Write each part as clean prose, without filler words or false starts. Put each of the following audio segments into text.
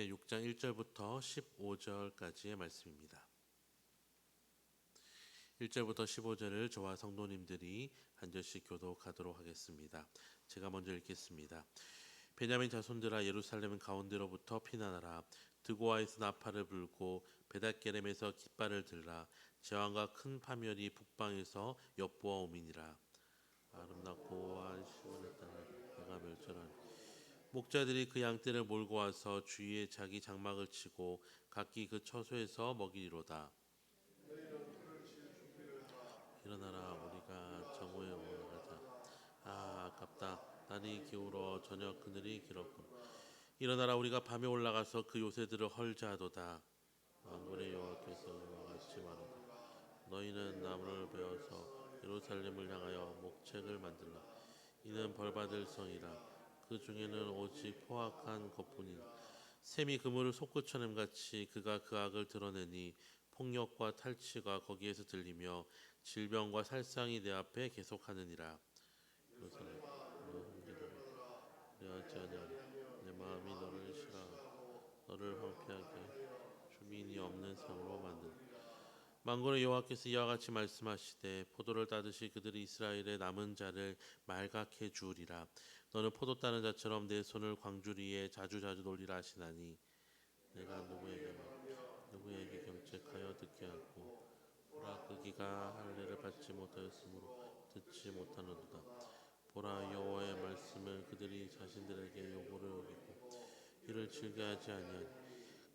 예레미야 6장 1절부터 15절까지의 말씀입니다. 1절부터 15절을 저와 성도님들이 한 절씩 교독하도록 하겠습니다. 제가 먼저 읽겠습니다. 베냐민 자손들아, 예루살렘 가운데로부터 피난하라. 드고아에서 나팔을 불고 베닷게렘에서 깃발을 들라. 제왕과 큰 파멸이 북방에서 엿보아오미니라. 아름답고 안시원의 땅을 내가 멸절하니 목자들이 그 양떼를 몰고 와서 주위에 자기 장막을 치고 각기 그 처소에서 먹이리로다. 일어나라, 우리가 정오에 올라가자. 아깝다. 날이 기울어 저녁 그늘이 길었군. 일어나라, 우리가 밤에 올라가서 그 요새들을 헐자하도다. 만군의 여호와께서 이와 같이 말하다. 너희는 나무를 베어서 예루살렘을 향하여 목책을 만들라. 이는 벌받을 성이라. 그 중에는 오직 포악한 것뿐이니 샘이 그물을 솟구쳐냄 같이 그가 그 악을 드러내니 폭력과 탈취가 거기에서 들리며 질병과 살상이 내 앞에 계속하느니라. 내 마음이 너를 싫어하고 너를 황폐하게 주민이 없는 성으로 만든 만군의 여호와께서 이와 같이 말씀하시되 포도를 따듯이 그들이 이스라엘의 남은 자를 말갛게 주우리라. 너는 포도 따는 자처럼 내 손을 광주리에 자주자주 돌리라 하시나니 내가 누구에게 경책하여 듣게 하고 보라, 그 귀가 할례를 받지 못하였으므로 듣지 못하노도다. 보라, 여호와의 말씀을 그들이 자신들에게 요구로 여기고 이를 즐겨하지 아니하니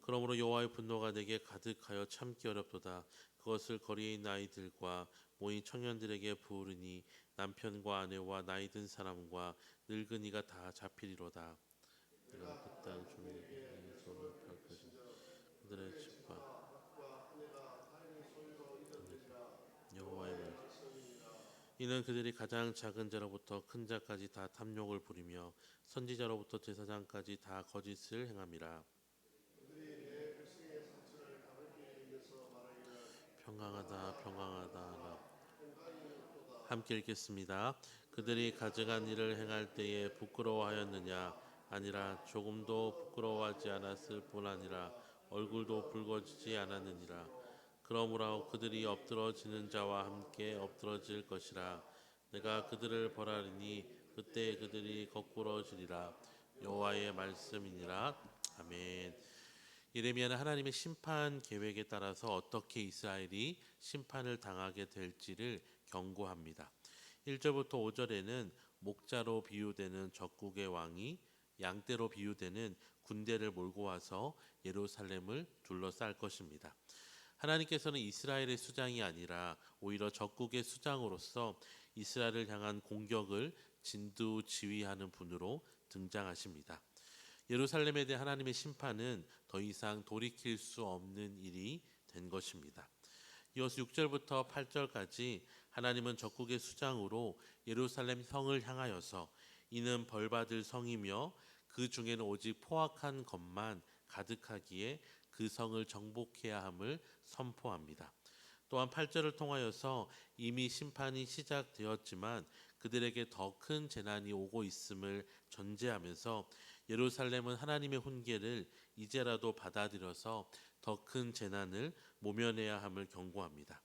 그러므로 여호와의 분노가 내게 가득하여 참기 어렵도다. 그것을 거리에 있는 아이들과 모인 청년들에게 부으르니 남편과 아내와 나이 든 사람과 늙은이가 다 잡히리로다. 내가 그 땅 주민에게 이 손을 펼쳐진 그들의 집과 여호와의 말씀. 이는 그들이 가장 작은 자로부터 큰 자까지 다 탐욕을 부리며 선지자로부터 제사장까지 다 거짓을 행함이라. 평강하다, 평강하다 하라. 함께 읽겠습니다. 그들이 가증한 일을 행할 때에 부끄러워하였느냐? 아니라 조금도 부끄러워하지 않았을 뿐 아니라 얼굴도 붉어지지 않았느니라. 그러므로 그들이 엎드러지는 자와 함께 엎드러질 것이라. 내가 그들을 벌하리니 그때 그들이 거꾸러지리라. 여호와의 말씀이니라. 아멘. 예레미야는 하나님의 심판 계획에 따라서 어떻게 이스라엘이 심판을 당하게 될지를 경고합니다. 1절부터 5절에는 목자로 비유되는 적국의 왕이 양떼로 비유되는 군대를 몰고 와서 예루살렘을 둘러쌀 것입니다. 하나님께서는 이스라엘의 수장이 아니라 오히려 적국의 수장으로서 이스라엘을 향한 공격을 진두지휘하는 분으로 등장하십니다. 예루살렘에 대한 하나님의 심판은 더 이상 돌이킬 수 없는 일이 된 것입니다. 이어서 6절부터 8절까지 하나님은 적국의 수장으로 예루살렘 성을 향하여서 이는 벌받을 성이며 그 중에는 오직 포악한 것만 가득하기에 그 성을 정복해야 함을 선포합니다. 또한 8절을 통하여서 이미 심판이 시작되었지만 그들에게 더 큰 재난이 오고 있음을 전제하면서 예루살렘은 하나님의 훈계를 이제라도 받아들여서 더 큰 재난을 모면해야 함을 경고합니다.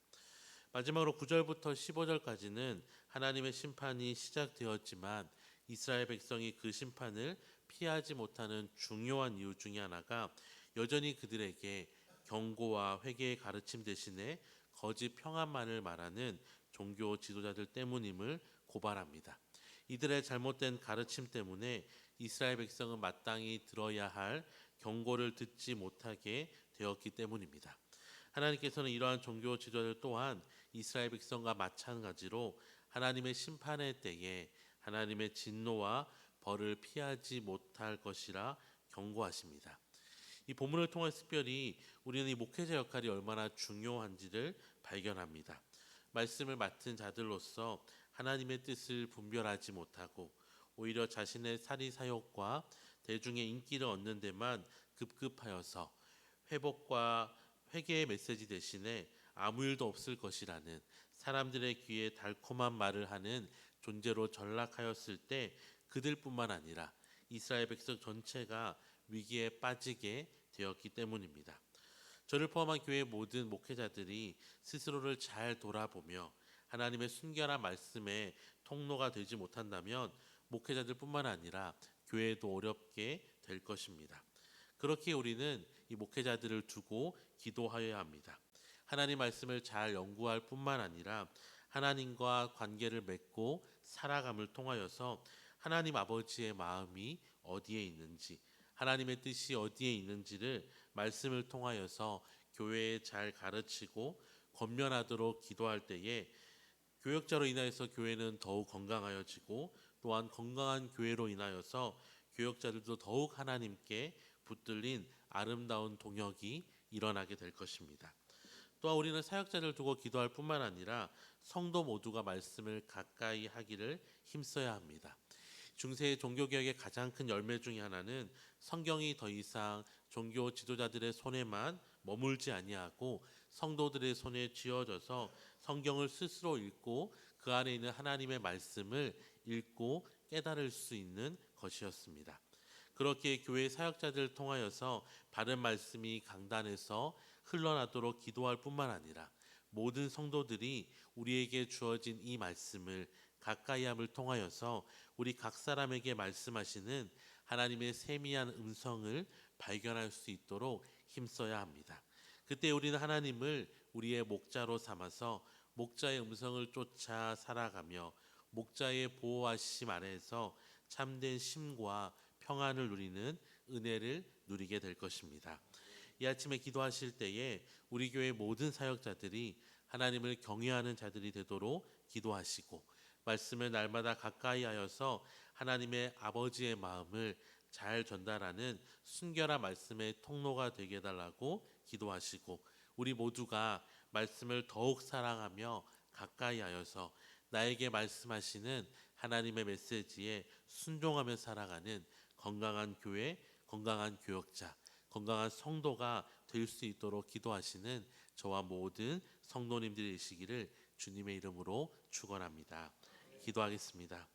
마지막으로 9절부터 15절까지는 하나님의 심판이 시작되었지만 이스라엘 백성이 그 심판을 피하지 못하는 중요한 이유 중에 하나가 여전히 그들에게 경고와 회개의 가르침 대신에 거짓 평안만을 말하는 종교 지도자들 때문임을 고발합니다. 이들의 잘못된 가르침 때문에 이스라엘 백성은 마땅히 들어야 할 경고를 듣지 못하게 되었기 때문입니다. 하나님께서는 이러한 종교 지도자들 또한 이스라엘 백성과 마찬가지로 하나님의 심판의 때에 하나님의 진노와 벌을 피하지 못할 것이라 경고하십니다. 이 본문을 통해 특별히 우리는 이 목회자 역할이 얼마나 중요한지를 발견합니다. 말씀을 맡은 자들로서 하나님의 뜻을 분별하지 못하고 오히려 자신의 사리사욕과 대중의 인기를 얻는 데만 급급하여서 회복과 회개의 메시지 대신에 아무 일도 없을 것이라는 사람들의 귀에 달콤한 말을 하는 존재로 전락하였을 때 그들뿐만 아니라 이스라엘 백성 전체가 위기에 빠지게 되었기 때문입니다. 저를 포함한 교회 모든 목회자들이 스스로를 잘 돌아보며 하나님의 순결한 말씀의 통로가 되지 못한다면 목회자들뿐만 아니라 교회도 어렵게 될 것입니다. 그렇게 우리는 이 목회자들을 두고 기도하여야 합니다. 하나님 말씀을 잘 연구할 뿐만 아니라 하나님과 관계를 맺고 살아감을 통하여서 하나님 아버지의 마음이 어디에 있는지, 하나님의 뜻이 어디에 있는지를 말씀을 통하여서 교회에 잘 가르치고 권면하도록 기도할 때에 교역자로 인하여서 교회는 더욱 건강하여지고, 또한 건강한 교회로 인하여서 교역자들도 더욱 하나님께 붙들린 아름다운 동역이 일어나게 될 것입니다. 또한 우리는 사역자를 두고 기도할 뿐만 아니라 성도 모두가 말씀을 가까이 하기를 힘써야 합니다. 중세의 종교개혁의 가장 큰 열매 중에 하나는 성경이 더 이상 종교 지도자들의 손에만 머물지 아니하고 성도들의 손에 쥐어져서 성경을 스스로 읽고 그 안에 있는 하나님의 말씀을 읽고 깨달을 수 있는 것이었습니다. 그렇게 교회 사역자들을 통하여서 바른 말씀이 강단에서 흘러나도록 기도할 뿐만 아니라 모든 성도들이 우리에게 주어진 이 말씀을 가까이함을 통하여서 우리 각 사람에게 말씀하시는 하나님의 세미한 음성을 발견할 수 있도록 힘써야 합니다. 그때 우리는 하나님을 우리의 목자로 삼아서 목자의 음성을 쫓아 살아가며 목자의 보호하심 아래에서 참된 쉼과 평안을 누리는 은혜를 누리게 될 것입니다. 이 아침에 기도하실 때에 우리 교회 모든 사역자들이 하나님을 경외하는 자들이 되도록 기도하시고, 말씀을 날마다 가까이 하여서 하나님의 아버지의 마음을 잘 전달하는 순결한 말씀의 통로가 되게 해달라고 기도하시고, 우리 모두가 말씀을 더욱 사랑하며 가까이 하여서 나에게 말씀하시는 하나님의 메시지에 순종하며 살아가는 건강한 교회, 건강한 교역자, 건강한 성도가 될 수 있도록 기도하시는 저와 모든 성도님들이시기를 주님의 이름으로 축원합니다. 기도하겠습니다.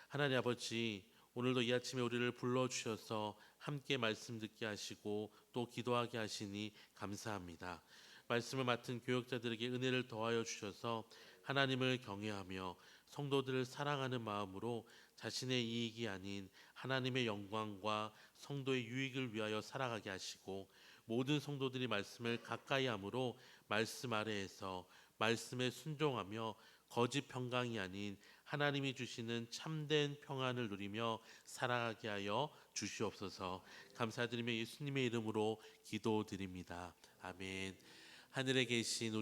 하나님 아버지, 오늘도 이 아침에 우리를 불러주셔서 함께 말씀 듣게 하시고 또 기도하게 하시니 감사합니다. 말씀을 맡은 교역자들에게 은혜를 더하여 주셔서 하나님을 경외하며 성도들을 사랑하는 마음으로 자신의 이익이 아닌 하나님의 영광과 성도의 유익을 위하여 살아가게 하시고, 모든 성도들이 말씀을 가까이 함으로 말씀 아래에서 말씀에 순종하며 거짓 평강이 아닌 하나님이 주시는 참된 평안을 누리며 살아가게 하여 주시옵소서. 감사드리며 예수님의 이름으로 기도드립니다. 아멘. 하늘에 계신 우리